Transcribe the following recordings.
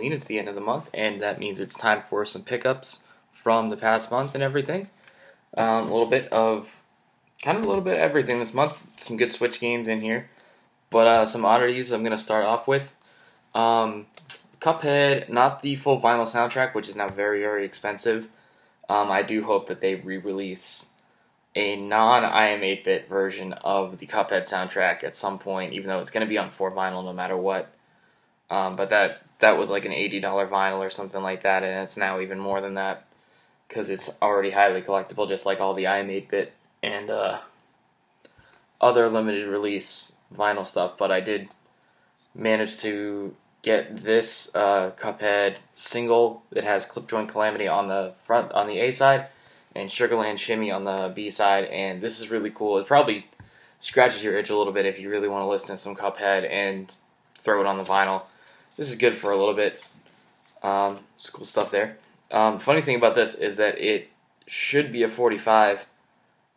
mean it's the end of the month, and that means it's time for some pickups from the past month and everything. A little bit of everything this month. Some good Switch games in here, but some oddities I'm going to start off with. Cuphead, not the full vinyl soundtrack, which is now very, very expensive. I do hope that they re-release a non-I am 8-bit version of the Cuphead soundtrack at some point, even though it's going to be on 4 vinyl no matter what. But that was like an $80 vinyl or something like that, and it's now even more than that, because it's already highly collectible, just like all the I am 8-bit and other limited release vinyl stuff. But I did manage to get this Cuphead single that has Clip Joint Calamity on the front, on the A side, and Sugarland Shimmy on the B side, and this is really cool. It probably scratches your itch a little bit if you really want to listen to some Cuphead and throw it on the vinyl. This is good for a little bit. Some cool stuff there. Funny thing about this is that it should be a 45.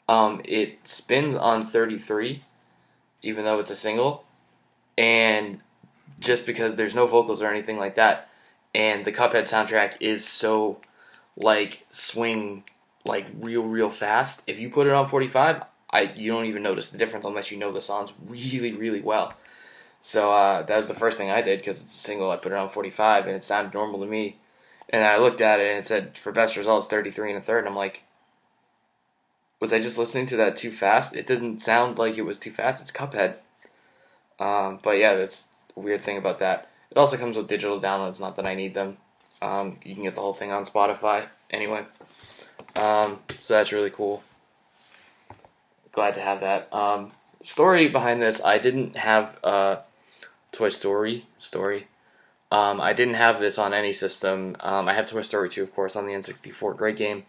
It spins on 33, even though it's a single, and just because there's no vocals or anything like that, and the Cuphead soundtrack is so, like, swing, like, real fast. If you put it on 45, you don't even notice the difference unless you know the songs really, really well. So that was the first thing I did, because it's a single. I put it on 45, and it sounded normal to me. And I looked at it, and it said, for best results, 33 and a third, and I'm like, was I just listening to that too fast? It didn't sound like it was too fast. It's Cuphead. But yeah, that's a weird thing about that. It also comes with digital downloads, not that I need them. You can get the whole thing on Spotify anyway. So that's really cool. Glad to have that. Story behind this, I didn't have Toy Story. I didn't have this on any system. I have Toy Story 2, of course, on the N64. Great game.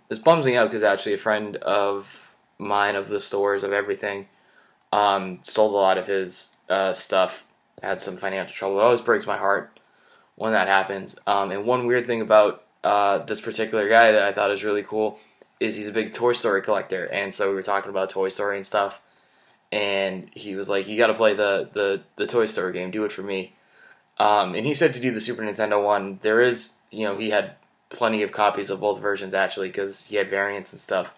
This bums me out because actually a friend of mine, of the stores, of everything, sold a lot of his stuff, had some financial trouble. It always breaks my heart when that happens. And one weird thing about this particular guy that I thought is really cool is he's a big Toy Story collector, and so we were talking about Toy Story and stuff, and he was like, you gotta play the Toy Story game, do it for me. And he said to do the Super Nintendo one. There is, he had plenty of copies of both versions, actually, because he had variants and stuff.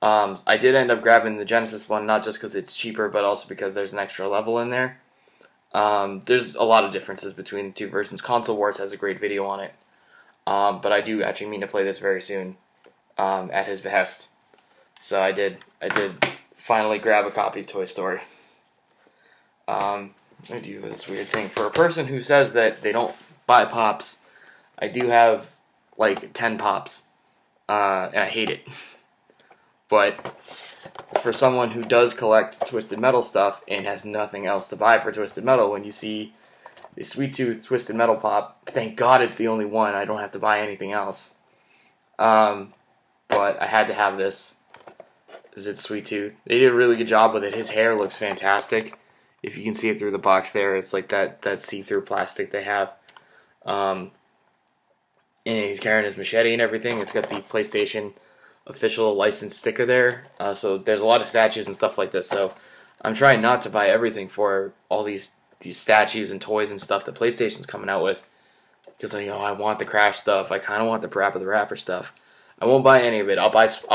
I did end up grabbing the Genesis one, not just because it's cheaper, but also because there's an extra level in there. There's a lot of differences between the two versions. Console Wars has a great video on it, but I do actually mean to play this very soon, at his behest. So I did finally grab a copy of Toy Story. I do this weird thing. For a person who says that they don't buy Pops, I do have like 10 Pops, and I hate it. But for someone who does collect Twisted Metal stuff and has nothing else to buy for Twisted Metal, when you see the Sweet Tooth Twisted Metal Pop, thank God it's the only one. I don't have to buy anything else. But I had to have this, because it's Sweet Tooth. They did a really good job with it. His hair looks fantastic. If you can see it through the box there, it's like that see-through plastic they have. And he's carrying his machete and everything. It's got the PlayStation official license sticker there. So there's a lot of statues and stuff like this. So I'm trying not to buy everything for all these statues and toys and stuff that PlayStation's coming out with. Because I want the Crash stuff. I kind of want the Parappa the Rapper stuff. I won't buy any of it. I'll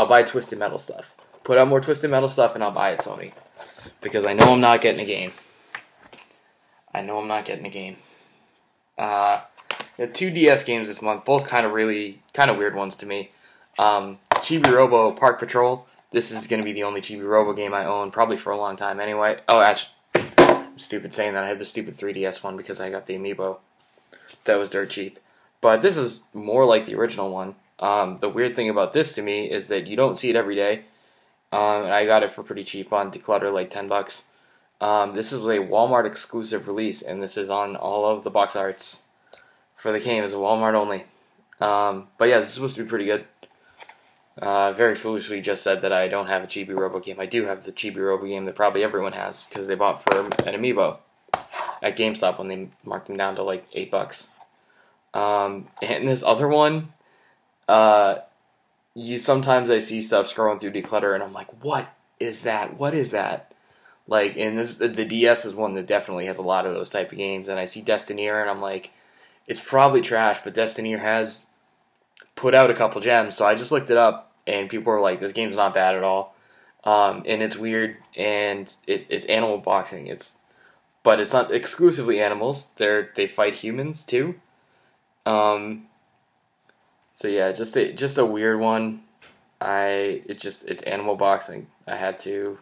buy Twisted Metal stuff. Put out more Twisted Metal stuff and I'll buy it, Sony. Because I know I'm not getting a game. The 2 DS games this month, both kind of weird ones to me. Chibi-Robo Park Patrol. This is going to be the only Chibi-Robo game I own, probably for a long time anyway. Oh, actually, I'm stupid saying that. I have the stupid 3DS one because I got the Amiibo. That was dirt cheap. But this is more like the original one. The weird thing about this to me is that you don't see it every day. And I got it for pretty cheap on Declutter, like $10. This is a Walmart exclusive release, and this is on all of the box arts for the game. It's a Walmart only. But yeah, this is supposed to be pretty good. Very foolishly just said that I don't have a Chibi-Robo game. I do have the Chibi-Robo game that probably everyone has, because they bought for an Amiibo at GameStop when they marked them down to like $8. And this other one, sometimes I see stuff scrolling through Declutter, and I'm like, what is that? What is that? Like, and the DS is one that definitely has a lot of those type of games. And I see Destineer, and I'm like, it's probably trash, but Destineer has put out a couple gems. So I just looked it up, and people were like, this game's not bad at all. And it's weird, and it's animal boxing. But it's not exclusively animals. They fight humans too. So yeah, just a weird one. It's animal boxing. I had to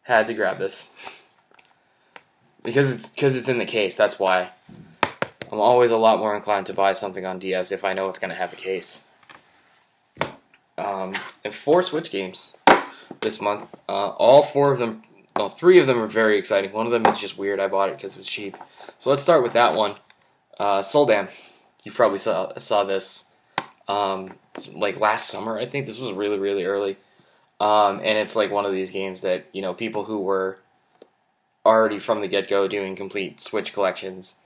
grab this because it's in the case. That's why I'm always a lot more inclined to buy something on DS if I know it's going to have a case. And 4 Switch games this month. All 4 of them. Well, 3 of them are very exciting. One of them is just weird. I bought it because it was cheap. So let's start with that one. Soldam. You probably saw this like last summer. I think this was really, really early. And it's like one of these games that, you know, people who were already from the get-go doing complete Switch collections,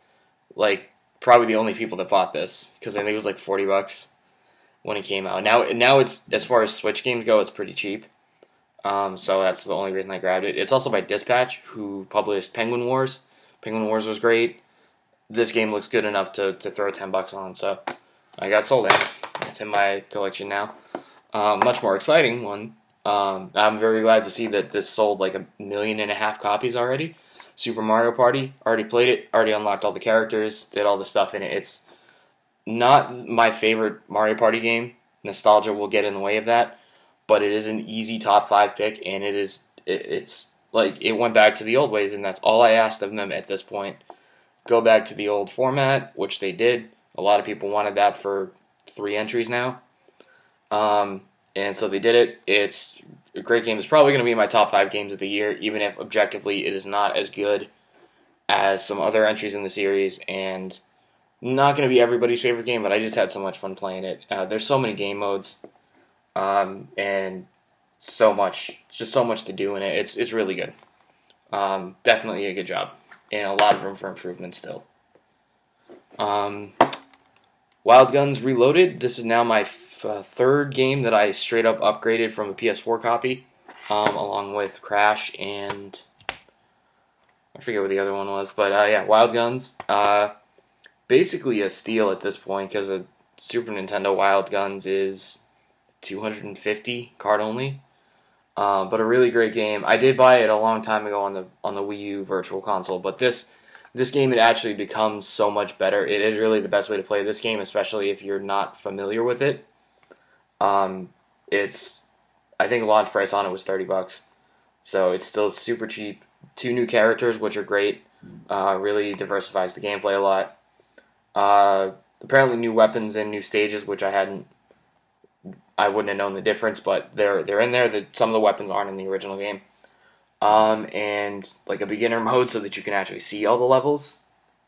like probably the only people that bought this, because I think it was like $40 when it came out. Now it's, as far as Switch games go, it's pretty cheap. So that's the only reason I grabbed it. It's also by Dispatch, who published Penguin Wars. Penguin Wars was great. This game looks good enough to throw $10 on, so I got Soldam. It's in my collection now. Much more exciting one. I'm very glad to see that this sold like 1.5 million copies already. Super Mario Party, already played it, already unlocked all the characters, did all the stuff in it. It's not my favorite Mario Party game. Nostalgia will get in the way of that, but it is an easy top 5 pick, and it's like it went back to the old ways, and that's all I asked of them at this point. Go back to the old format, which they did. A lot of people wanted that for 3 entries now. And so they did it. It's a great game. It's probably going to be in my top 5 games of the year, even if objectively it is not as good as some other entries in the series, and not going to be everybody's favorite game, but I just had so much fun playing it. There's so many game modes, and so much to do in it. It's really good. Definitely a good job, and a lot of room for improvement still. Wild Guns Reloaded. This is now my 3rd game that I straight up upgraded from a PS4 copy, along with Crash and I forget what the other one was, but yeah, Wild Guns. Basically a steal at this point because a Super Nintendo Wild Guns is $250 card only, but a really great game. I did buy it a long time ago on the Wii U Virtual Console, but this game, it actually becomes so much better. It is really the best way to play this game, especially if you're not familiar with it. I think launch price on it was $30, so it's still super cheap. 2 new characters, which are great. Really diversifies the gameplay a lot. Apparently new weapons and new stages, which I wouldn't have known the difference, but they're in there. Some of the weapons aren't in the original game. And like a beginner mode so that you can actually see all the levels,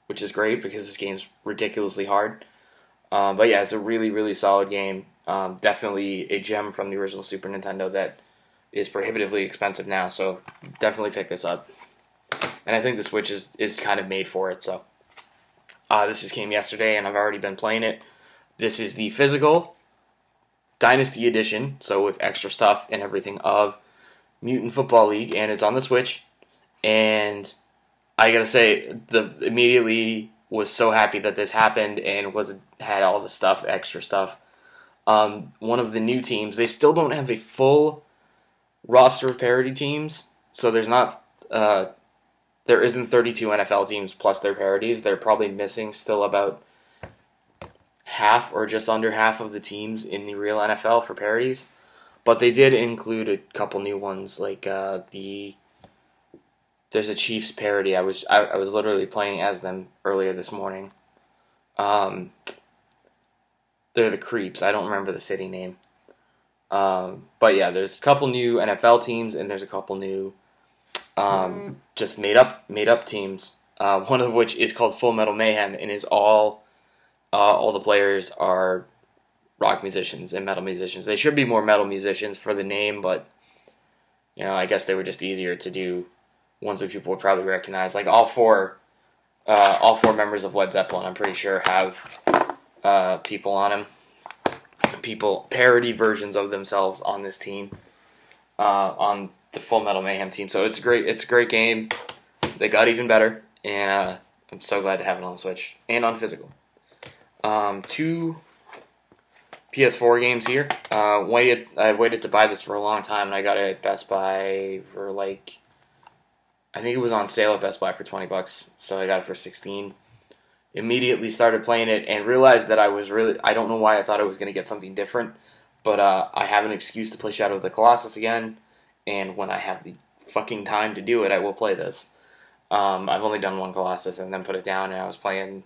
which is great because this game's ridiculously hard. But yeah, it's a really, really solid game. Definitely a gem from the original Super Nintendo that is prohibitively expensive now, so definitely pick this up. And I think the Switch is kind of made for it, so. This just came yesterday, and I've already been playing it. This is the physical Dynasty edition, so with extra stuff and everything of Mutant Football League, and it's on the Switch. And I gotta say, immediately was so happy that this happened and had all the stuff, extra stuff. One of the new teams, they still don't have a full roster of parity teams, so there isn't 32 NFL teams plus their parodies. They're probably missing still about half or just under half of the teams in the real NFL for parodies. But they did include a couple new ones, like there's a Chiefs parody. I was literally playing as them earlier this morning. They're the Creeps. I don't remember the city name. But yeah, there's a couple new NFL teams, and there's a couple new just made up teams. One of which is called Full Metal Mayhem, and is all the players are rock musicians and metal musicians. They should be more metal musicians for the name, but you know, I guess they were just easier to do ones that people would probably recognize. Like all four members of Led Zeppelin, I'm pretty sure, have people on them. People parody versions of themselves on this team. On the Full Metal Mayhem team. So it's great. It's a great game. They got even better, and I'm so glad to have it on Switch and on physical. 2 PS4 games here. I've waited to buy this for a long time, and I got it at Best Buy for like, I think it was on sale at Best Buy for $20, so I got it for $16. Immediately started playing it and realized that I don't know why I thought I was going to get something different, but I have an excuse to play Shadow of the Colossus again, and when I have the fucking time to do it, I will play this. I've only done one Colossus and then put it down, and I was playing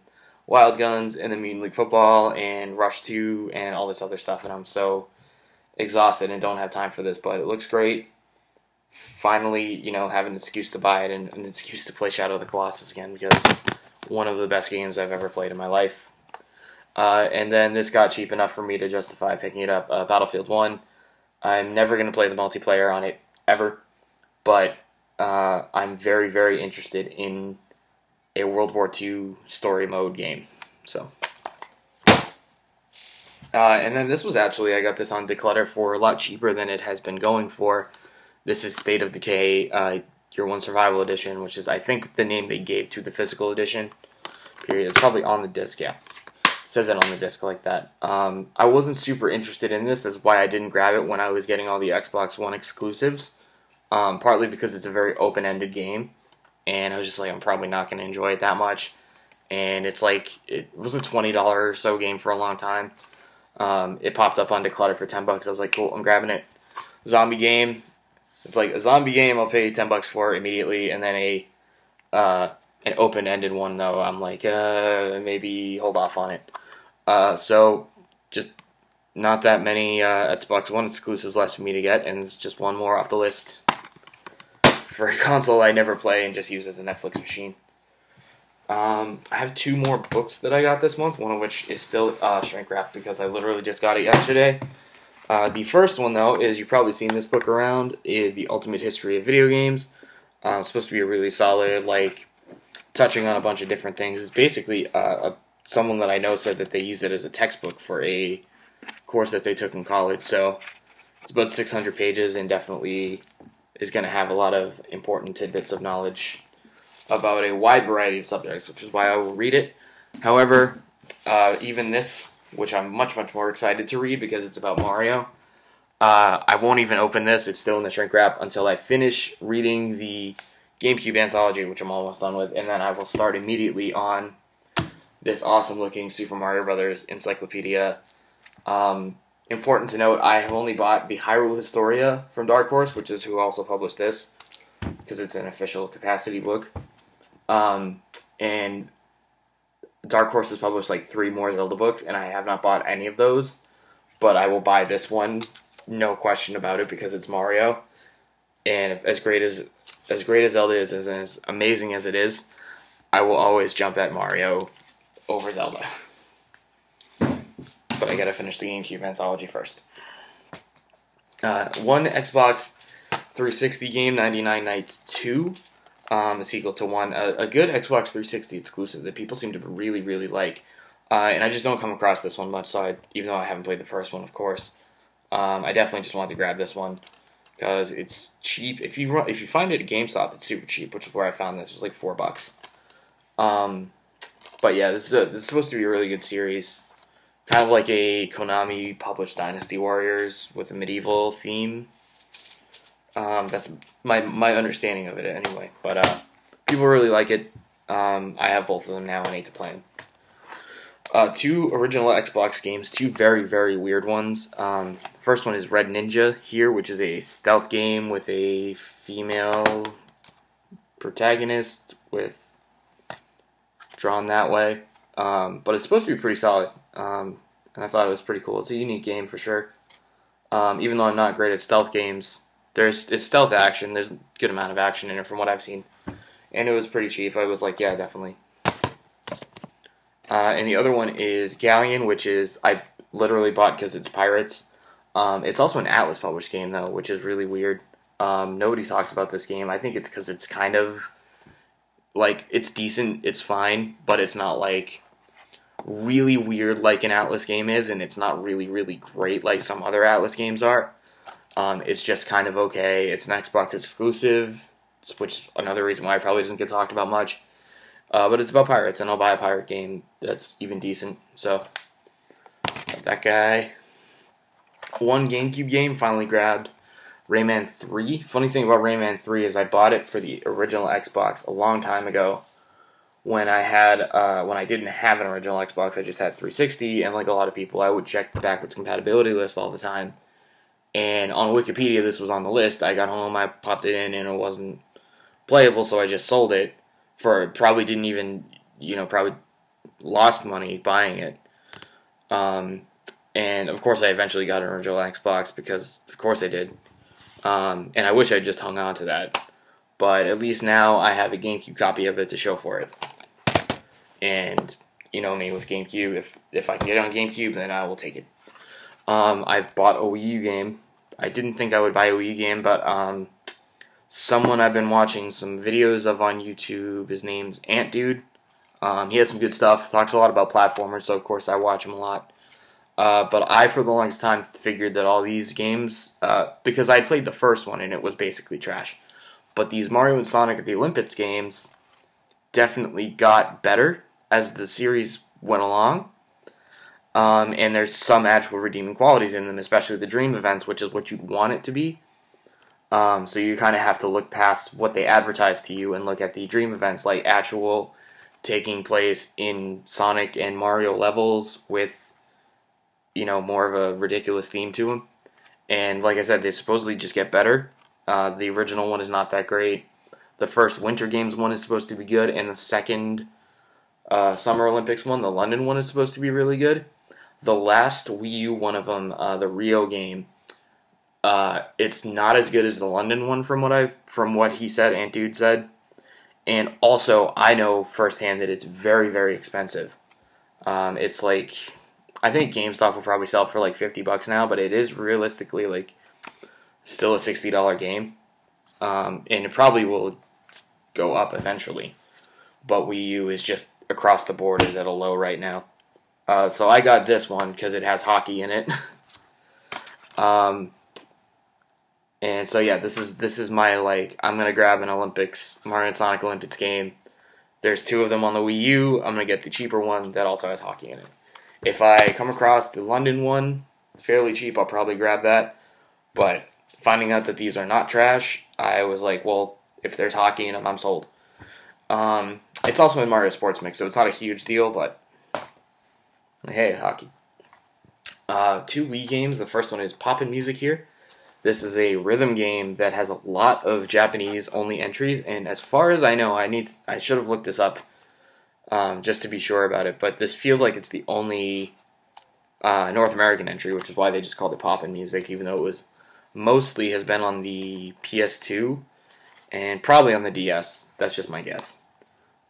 Wild Guns and then Mutant League Football and Rush 2 and all this other stuff, and I'm so exhausted and don't have time for this, but it looks great. Finally, have an excuse to buy it and an excuse to play Shadow of the Colossus again, because one of the best games I've ever played in my life. And then this got cheap enough for me to justify picking it up, Battlefield 1. I'm never going to play the multiplayer on it, ever, but I'm very, very interested in a World War II story mode game. So, and then this was actually, I got this on Declutter for a lot cheaper than it has been going for. This is State of Decay, Year 1 Survival Edition, which is, I think, the name they gave to the physical edition. Period. It's probably on the disc, yeah. It says it on the disc like that. I wasn't super interested in this. That's why I didn't grab it when I was getting all the Xbox One exclusives. Partly because it's a very open-ended game. And I was just like, I'm probably not going to enjoy it that much. And it's like, it was a $20 or so game for a long time. It popped up on Declutter for $10. I was like, cool, I'm grabbing it. Zombie game. It's like a zombie game, I'll pay $10 for immediately. And then an open-ended one, though, I'm like, maybe hold off on it. So, just not that many Xbox One exclusives left for me to get, and it's just one more off the list for a console I never play and just use as a Netflix machine. I have 2 more books that I got this month, one of which is still shrink wrapped because I literally just got it yesterday. The first one, though, is, you've probably seen this book around, is The Ultimate History of Video Games. It's supposed to be a really solid, like, touching on a bunch of different things. It's basically, someone that I know said that they use it as a textbook for a course that they took in college, so it's about 600 pages and definitely is going to have a lot of important tidbits of knowledge about a wide variety of subjects, which is why I will read it. However, even this, which I'm much, much more excited to read because it's about Mario, I won't even open this. It's still in the shrink wrap until I finish reading the GameCube anthology, which I'm almost done with, and then I will start immediately on this awesome-looking Super Mario Brothers Encyclopedia. Important to note, I have only bought the Hyrule Historia from Dark Horse, which is who also published this, because it's an official capacity book. And Dark Horse has published like 3 more Zelda books, and I have not bought any of those, but I will buy this one, no question about it, because it's Mario. And as great as Zelda is, as amazing as it is, I will always jump at Mario over Zelda. But I gotta finish the GameCube anthology first. One Xbox 360 game, 99 Nights 2, a sequel to one, a good Xbox 360 exclusive that people seem to really, really like. And I just don't come across this one much, so even though I haven't played the first one, of course, I definitely just wanted to grab this one because it's cheap. If you find it at GameStop, it's super cheap, which is where I found this. It was like $4. But yeah, this is supposed to be a really good series. Kind of like a Konami published Dynasty Warriors with a medieval theme. That's my understanding of it anyway. But people really like it. I have both of them now and I need to play them. 2 original Xbox games, 2 very, very weird ones. First one is Red Ninja here, which is a stealth game with a female protagonist with drawn that way. But it's supposed to be pretty solid. And I thought it was pretty cool. It's a unique game for sure. Even though I'm not great at stealth games, it's stealth action. There's a good amount of action in it from what I've seen. And it was pretty cheap. I was like, yeah, definitely. And the other one is Galleon, which is, I literally bought because it's pirates. It's also an Atlas published game, though, which is really weird. Nobody talks about this game. I think it's because it's kind of, like, it's decent, it's fine, but it's not, like, really weird like an Atlas game is, and it's not really, really great like some other Atlas games are. It's just kind of okay. It's an Xbox exclusive, which is another reason why it probably doesn't get talked about much. But it's about pirates, and I'll buy a pirate game that's even decent. So, that guy. One GameCube game, finally grabbed Rayman 3. Funny thing about Rayman 3 is I bought it for the original Xbox a long time ago. When I didn't have an original Xbox, I just had 360, and like a lot of people, I would check the backwards compatibility list all the time. And on Wikipedia, this was on the list. I got home, I popped it in, and it wasn't playable, so I just sold it for probably didn't even, probably lost money buying it. And of course, I eventually got an original Xbox because, of course, I did. And I wish I'd just hung on to that. But at least now I have a GameCube copy of it to show for it. And you know me with GameCube, if I can get it on GameCube, then I will take it. I bought a Wii U game. I didn't think I would buy a Wii U game, but someone I've been watching some videos of on YouTube, his name's Ant Dude. He has some good stuff, talks a lot about platformers, so of course I watch him a lot. But I, for the longest time, figured that all these games, because I played the first one and it was basically trash, but these Mario and Sonic at the Olympics games definitely got better as the series went along. And there's some actual redeeming qualities in them, especially the dream events, which is what you'd want it to be. So you kind of have to look past what they advertise to you and look at the dream events, like actual taking place in Sonic and Mario levels with, more of a ridiculous theme to them. And like I said, they supposedly just get better. The original one is not that great. The first Winter Games one is supposed to be good, and the second Summer Olympics one, the London one, is supposed to be really good. The last Wii U one of them, the Rio game, it's not as good as the London one from what he said, Ant Dude said. And also, I know firsthand that it's very, very expensive. It's like, I think GameStop will probably sell it for like $50 now, but it is realistically like still a $60 game. And it probably will go up eventually. But Wii U is just across the board is at a low right now. So I got this one because it has hockey in it. And so yeah, this is my I'm gonna grab an Mario and Sonic Olympics game. There's two of them on the Wii U. I'm gonna get the cheaper one that also has hockey in it. If I come across the London one fairly cheap, I'll probably grab that. But finding out that these are not trash, I was like, well, if there's hockey in them, I'm sold. It's also in Mario Sports Mix, so it's not a huge deal, but hey, hockey. Two Wii games. The first one is Poppin' Music here. This is a rhythm game that has a lot of Japanese-only entries, and as far as I know, I should have looked this up just to be sure about it, but this feels like it's the only North American entry, which is why they just called it Poppin' Music, even though it was mostly has been on the PS2 and probably on the DS. That's just my guess.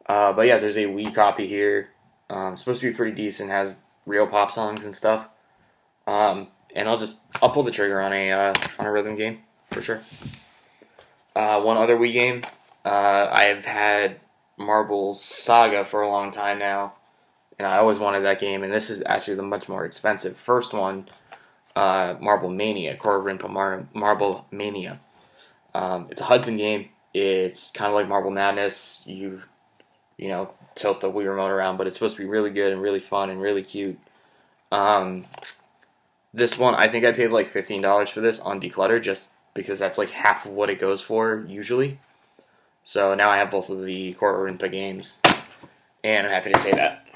But yeah, there's a Wii copy here. Supposed to be pretty decent, has real pop songs and stuff. And I'll pull the trigger on a rhythm game for sure. One other Wii game. I have had Marble Saga for a long time now, and I always wanted that game. And this is actually the much more expensive first one, Marble Mania, Kororinpa Marble Mania. It's a Hudson game. It's kind of like Marble Madness. You tilt the Wii remote around, but it's supposed to be really good and really fun and really cute. This one, I think I paid like $15 for this on Declutter, just because that's like half of what it goes for usually. So now I have both of the Kororinpa games, and I'm happy to say that.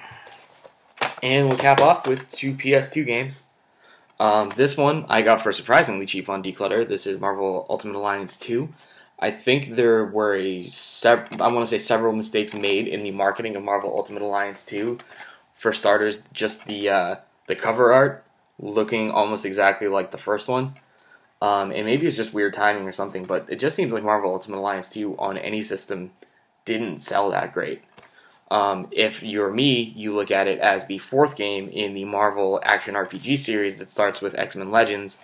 And we'll cap off with two PS2 games. This one I got for surprisingly cheap on Declutter. This is Marvel Ultimate Alliance 2. I think there were several mistakes made in the marketing of Marvel Ultimate Alliance 2. For starters, just the cover art looking almost exactly like the first one. And maybe it's just weird timing or something, but it just seems like Marvel Ultimate Alliance 2 on any system didn't sell that great. If you're me, you look at it as the fourth game in the Marvel Action RPG series that starts with X-Men Legends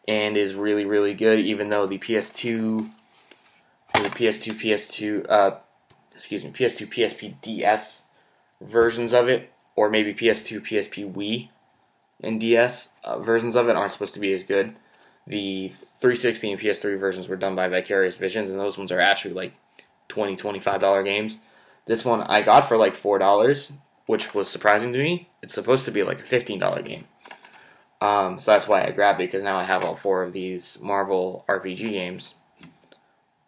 and is really, really good, even though the PS2, PSP DS versions of it, or maybe PS2, PSP Wii, and DS versions of it aren't supposed to be as good. The 360 and PS3 versions were done by Vicarious Visions, and those ones are actually like $20, $25 games. This one I got for like $4, which was surprising to me. It's supposed to be like a $15 game. So that's why I grabbed it, because now I have all 4 of these Marvel RPG games.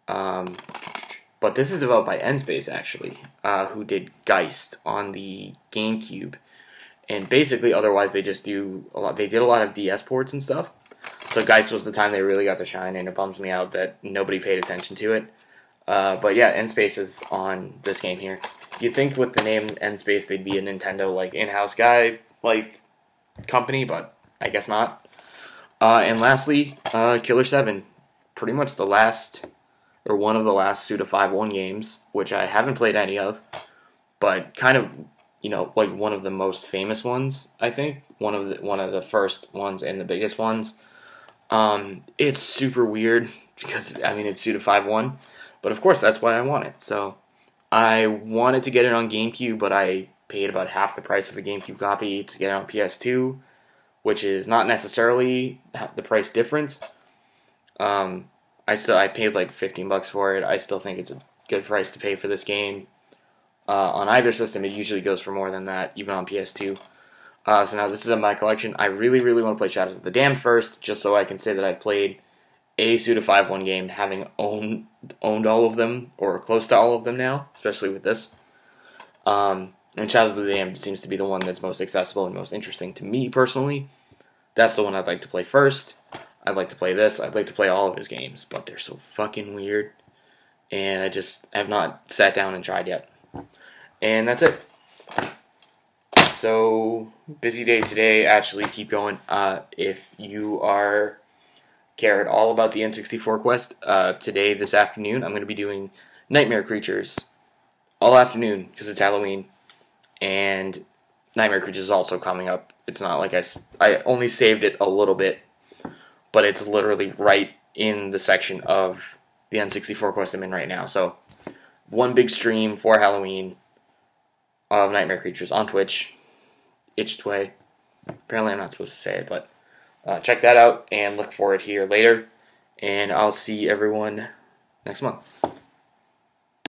But this is developed by Nspace, actually, who did Geist on the GameCube. And basically, otherwise, they just do a lot. They did a lot of DS ports and stuff. So Geist was the time they really got to shine, and it bums me out that nobody paid attention to it. But yeah, Nspace is on this game here. You'd think with the name Nspace, they'd be a Nintendo like in-house guy like company, but I guess not. And lastly, Killer 7, pretty much the last, or one of the last Suda 5-1 games, which I haven't played any of, but kind of, you know, like one of the most famous ones, I think. One of the first ones and the biggest ones. It's super weird because, I mean, it's Suda 5-1, but of course that's why I want it. So I wanted to get it on GameCube, but I paid about half the price of a GameCube copy to get it on PS2, which is not necessarily the price difference. I paid like $15 for it. I still think it's a good price to pay for this game. On either system, it usually goes for more than that, even on PS2. So now this is in my collection. I really, really want to play Shadows of the Damned first, just so I can say that I've played a Suda 5-1 game, having owned all of them, or close to all of them now, especially with this. And Shadows of the Damned seems to be the one that's most accessible and most interesting to me, personally. That's the one I'd like to play first. I'd like to play this. I'd like to play all of his games, but they're so fucking weird. And I just have not sat down and tried yet. And that's it. So, busy day today. Actually, keep going. If you care at all about the N64 quest, today, this afternoon, I'm going to be doing Nightmare Creatures all afternoon, because it's Halloween. And Nightmare Creatures is also coming up. It's not like I only saved it a little bit, but it's literally right in the section of the N64 quest I'm in right now. So, one big stream for Halloween of Nightmare Creatures on Twitch. Itch-Tway. Apparently I'm not supposed to say it, but check that out and look for it here later. And I'll see everyone next month.